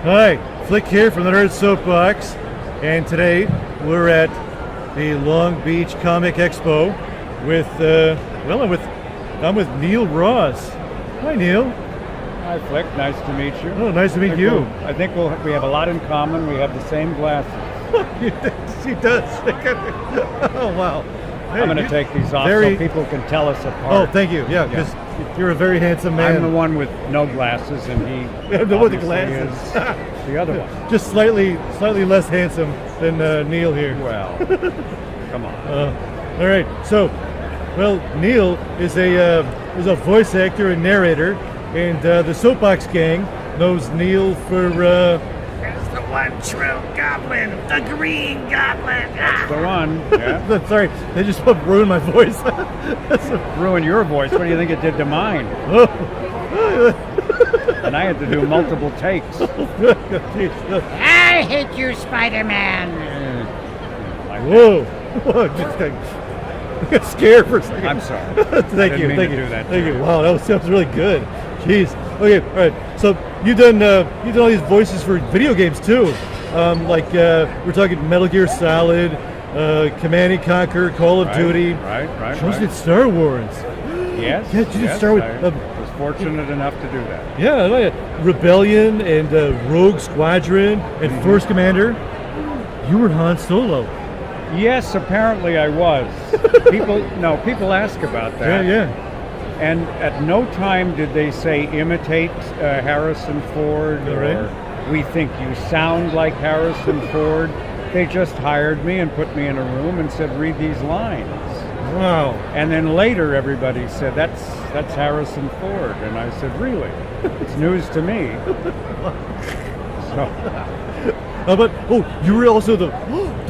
Hi, Flick here from the Nerd Soapbox, and today we're at the Long Beach Comic Expo with, I'm with Neil Ross. Hi, Neil. Hi, Flick. Nice to meet you. Oh, nice to meet you. I think we have a lot in common. We have the same glasses. He does. Oh, wow. Hey, I'm going to take these off so people can tell us apart. Oh, thank you. Yeah, because you're a very handsome man. I'm the one with no glasses, and he the one with the glasses. Is the other one. Just slightly less handsome than Neil here. Well, come on. All right. So, well, Neil is a voice actor and narrator, and the Soapbox Gang knows Neil for. That's the one true Goblin, the Green Goblin. That's the one. Yeah. Sorry, they just ruined my voice. Ruined your voice. What do you think it did to mine? And I had to do multiple takes. I hate you, Spider-Man. Whoa! Just got scared for a second. I'm sorry. Thank you. Do that Thank you. Wow, that was really good. Jeez. Okay. All right. So you've done all these voices for video games too. We're talking Metal Gear Solid, Command and Conquer, Call of Duty. Right. You also did Star Wars. Yes. Yeah, you did Star Wars. I was fortunate enough to do that. Yeah, I like it. Rebellion and Rogue Squadron and Force Commander. You were Han Solo. Yes, apparently I was. People ask about that. Yeah. And at no time did they say imitate Harrison Ford or we think you sound like Harrison Ford. They just hired me and put me in a room and said, read these lines. Wow. And then later everybody said, that's Harrison Ford. And I said, really? It's news to me. So. You were also the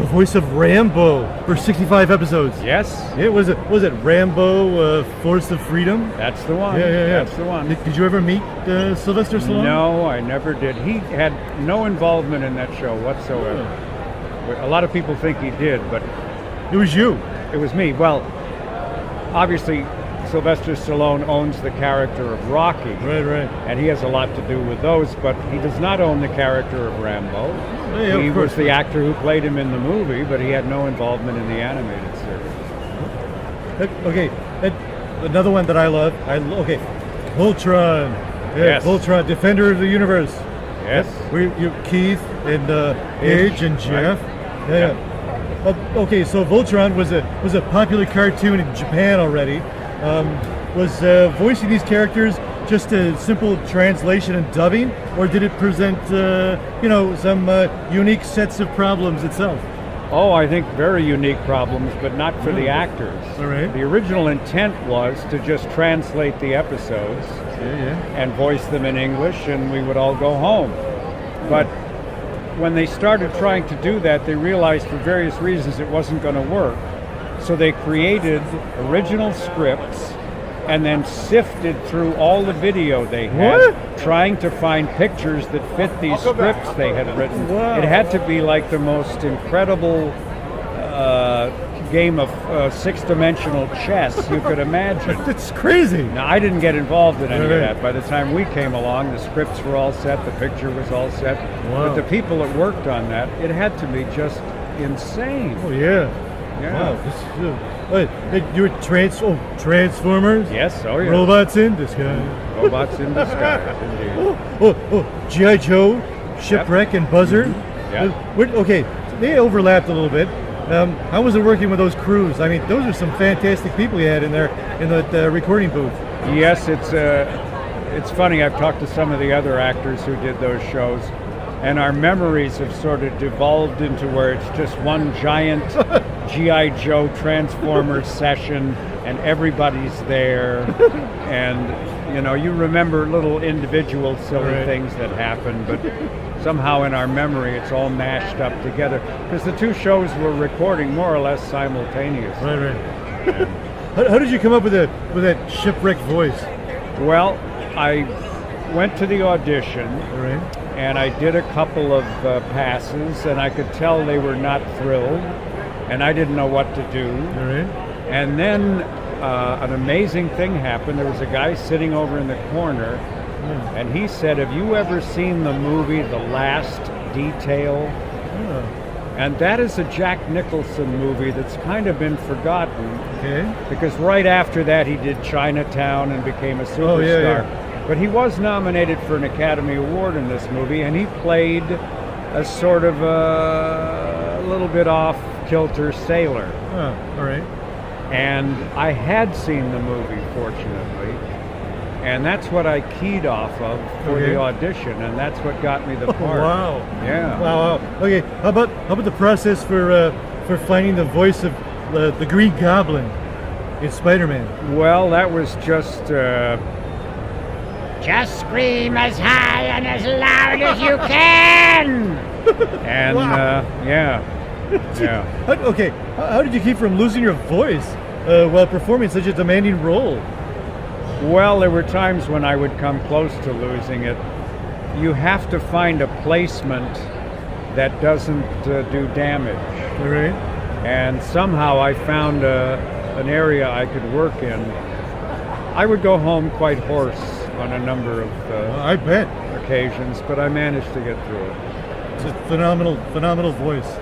voice of Rambo for 65 episodes. Yes. Yeah, was it Rambo, Force of Freedom? That's the one. Yeah. That's the one. Did you ever meet Sylvester Stallone? No, I never did. He had no involvement in that show whatsoever. A lot of people think he did, but it was you. It was me. Well, obviously, Sylvester Stallone owns the character of Rocky. Right. And he has a lot to do with those, but he does not own the character of Rambo. Yeah, he of course. was the actor who played him in the movie, but he had no involvement in the animated series. Okay, another one that I love. Voltron. Yeah, Yes. Voltron, Defender of the Universe. Yes. You Keith and Edge and Jeff. Right. Yeah. Okay, so Voltron was a popular cartoon in Japan already. Was voicing these characters just a simple translation and dubbing, or did it present some unique sets of problems itself? Oh, I think very unique problems, but not for the actors. All right. The original intent was to just translate the episodes and voice them in English, and we would all go home. But when they started trying to do that, they realized for various reasons it wasn't going to work. So they created original scripts and then sifted through all the video they had, trying to find pictures that fit these scripts they had written. Wow. It had to be like the most incredible game of six-dimensional chess you could imagine. It's crazy. Now, I didn't get involved in any of that. By the time we came along, the scripts were all set, the picture was all set. Wow. But the people that worked on that, it had to be just insane. Oh, yeah. Yeah. Wow. You were Transformers? Yes, oh yeah. Robots in disguise. Robots in disguise, indeed. G.I. Joe, Shipwreck, and Buzzard. Okay, they overlapped a little bit. How was it working with those crews? I mean, those are some fantastic people you had in there in the recording booth. Yes, it's funny. I've talked to some of the other actors who did those shows, and our memories have sort of devolved into where it's just one giant G.I. Joe Transformers session, and everybody's there, and you remember little individual silly things that happen, but somehow in our memory it's all mashed up together because the two shows were recording more or less simultaneously. Right. How did you come up with that Shipwreck voice? Well, I went to the audition. And I did a couple of passes, and I could tell they were not thrilled, and I didn't know what to do. And then an amazing thing happened. There was a guy sitting over in the corner And he said, have you ever seen the movie The Last Detail? And that is a Jack Nicholson movie that's kind of been forgotten. Okay. Because right after that he did Chinatown and became a superstar. But he was nominated for an Academy Award in this movie, and he played a sort of a little bit off-kilter sailor. All right. And I had seen the movie, fortunately, and that's what I keyed off of for the audition, and that's what got me the part. Wow. Yeah. Wow. Okay. How about the process for finding the voice of the Green Goblin in Spider-Man? Well, that was just scream as high and as loud as you can. And Okay. How did you keep from losing your voice while performing such a demanding role? Well, there were times when I would come close to losing it. You have to find a placement that doesn't do damage. All right. And somehow I found an area I could work in. I would go home quite hoarse on a number of I bet. occasions, but I managed to get through it. It's a phenomenal voice.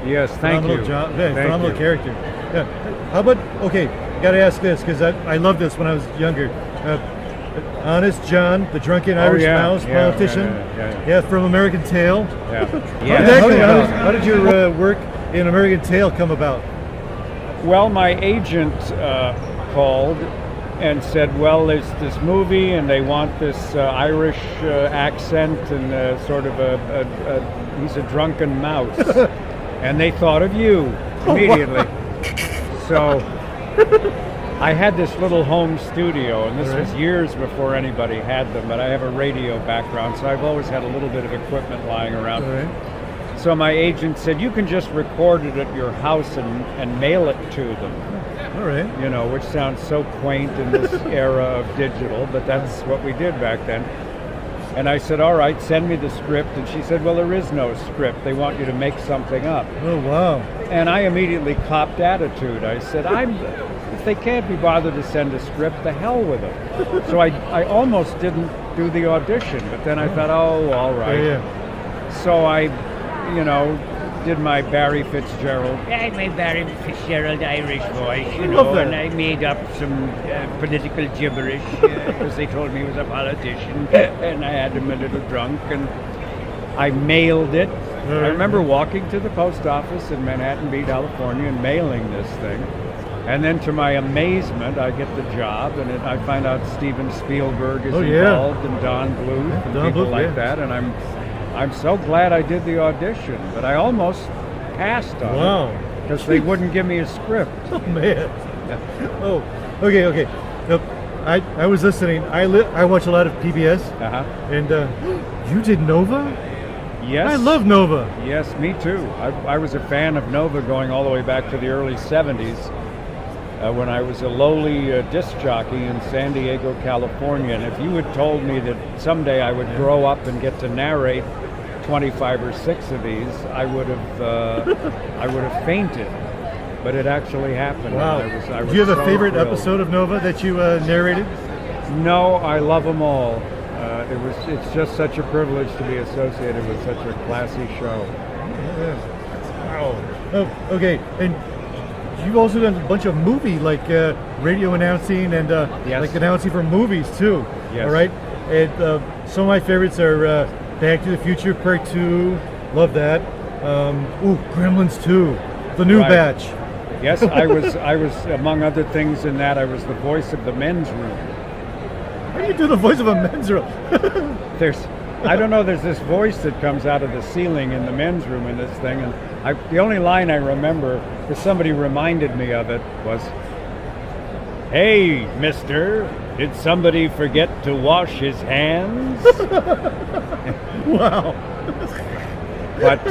Yes, thank Phenomenal you. job. Yeah, Thank phenomenal you. character. Yeah. How about, okay, got to ask this because I loved this when I was younger. Honest John, the drunken Irish mouse politician. Yeah, from American Tail. Yeah. How did your work in American Tail come about? Well, my agent called and said, well, there's this movie and they want this Irish accent and sort of he's a drunken mouse. And they thought of you immediately. So I had this little home studio, and this was years before anybody had them, but I have a radio background, so I've always had a little bit of equipment lying around. So my agent said, you can just record it at your house and mail it to them. All right. You know, which sounds so quaint in this era of digital, but that's what we did back then. And I said, all right, send me the script. And she said, well, there is no script. They want you to make something up. Oh, wow. And I immediately copped attitude. I said, if they can't be bothered to send a script, the hell with them. So I almost didn't do the audition, but then I thought, oh, all right. So I, did my Barry Fitzgerald. I had my Barry Fitzgerald Irish voice, and I made up some political gibberish because they told me he was a politician, and I had him a little drunk, and I mailed it. I remember walking to the post office in Manhattan Beach, California, and mailing this thing. And then to my amazement, I get the job, and I find out Steven Spielberg is involved, and Don Bluth, and people like that, and I'm so glad I did the audition, but I almost passed on it because they wouldn't give me a script. Oh, man. Oh, okay. Nope. I was listening. I watch a lot of PBS, and you did Nova? Yes. I love Nova. Yes, me too. I was a fan of Nova going all the way back to the early 70s when I was a lowly disc jockey in San Diego, California. And if you had told me that someday I would grow up and get to narrate 25 or 6 of these, I would have fainted. But it actually happened. Wow. I was Do you have a so favorite thrilled. episode of Nova that you narrated? No, I love them all. It's just such a privilege to be associated with such a classy show. Wow. Oh, okay. And you've also done a bunch of movie, like radio announcing and like announcing for movies too. Yes. All right. And some of my favorites are Back to the Future Part 2. Love that. Gremlins 2, the new batch. Yes, I was among other things in that I was the voice of the men's room. How do you do the voice of a men's room? There's this voice that comes out of the ceiling in the men's room in this thing, and the only line I remember, because somebody reminded me of it, was, "Hey, mister, did somebody forget to wash his hands?" Wow. But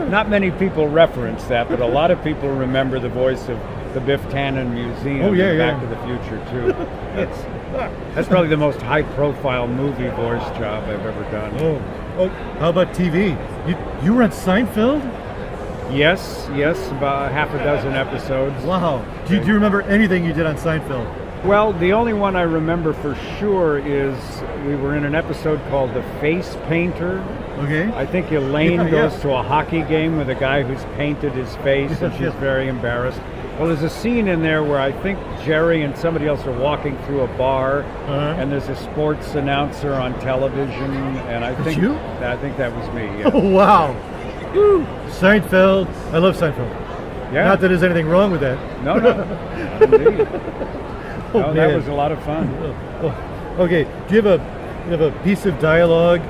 not many people reference that, but a lot of people remember the voice of the Biff Tannen Museum in Back to the Future too. That's probably the most high-profile movie voice job I've ever done. Oh, how about TV? You were on Seinfeld? Yes, about half a dozen episodes. Wow. Do you remember anything you did on Seinfeld? Well, the only one I remember for sure is we were in an episode called The Face Painter. Okay. I think Elaine Yeah, goes yeah. to a hockey game with a guy who's painted his face, and she's very embarrassed. Well, there's a scene in there where I think Jerry and somebody else are walking through a bar, and there's a sports announcer on television, and I think you? I think that was me. Yeah. Oh, wow. Woo. Seinfeld. I love Seinfeld. Yeah. Not that there's anything wrong with that. No, indeed. Oh, No, that man. was a lot of fun. Oh, okay. Do you have a piece of dialogue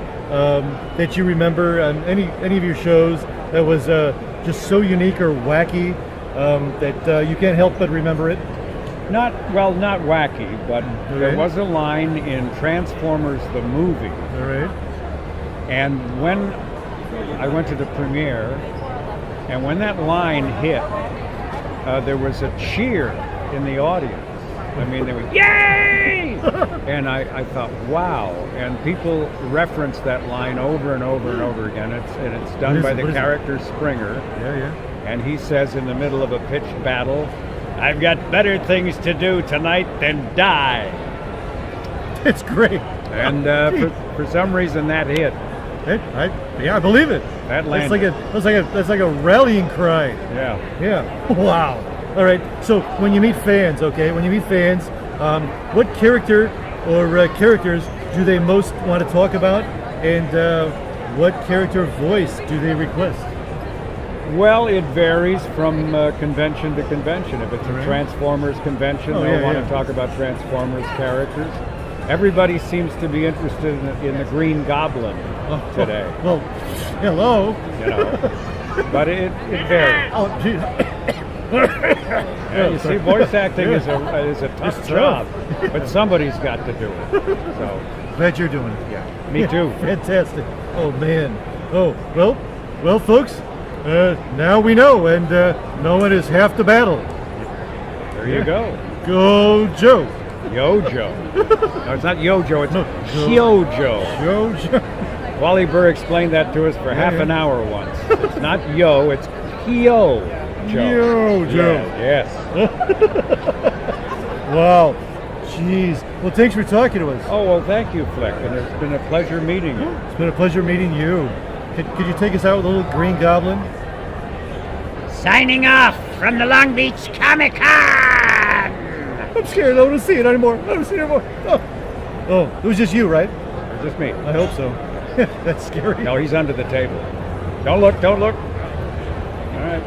that you remember on any of your shows that was just so unique or wacky that you can't help but remember it? Not wacky, but there was a line in Transformers the movie, All right. and when I went to the premiere, and when that line hit, there was a cheer in the audience. I mean, they were, yay! And I thought, wow. And people reference that line over and over and over again. It's done by the character Springer. Yeah. And he says in the middle of a pitched battle, I've got better things to do tonight than die. It's great. And for some reason that hit. I believe it. That landed. That's like a rallying cry. Yeah. Yeah. Wow. All right. So when you meet fans, what character or characters do they most want to talk about, and what character voice do they request? Well, it varies from convention to convention. If it's a Transformers convention, they'll want to talk about Transformers characters. Everybody seems to be interested in the Green Goblin today. Well, hello. You know, but it varies. Oh, gee. Yeah, you see, voice acting is a tough It's job, tough. but somebody's got to do it. So, Glad you're doing it. yeah, me too. Fantastic. Oh man. Oh well, folks. Now we know, and knowing is half the battle. There you go. Go Joe. Yo-Joe. No, it's not Yo-Joe, it's No, Hyo-Joe. Go Joe. Wally Burr explained that to us for half an hour once. It's not Yo, it's Hyo-Joe. Yo-Joe. Yes. Wow. Jeez. Well, thanks for talking to us. Oh, well, thank you, Fleck, and it's been a pleasure meeting you. It's been a pleasure meeting you. Could you take us out with a little Green Goblin? Signing off from the Long Beach Comic Con! I'm scared. I don't want to see it anymore. Oh, it was just you, right? It's just me. I hope so. That's scary. No, he's under the table. Don't look. All right.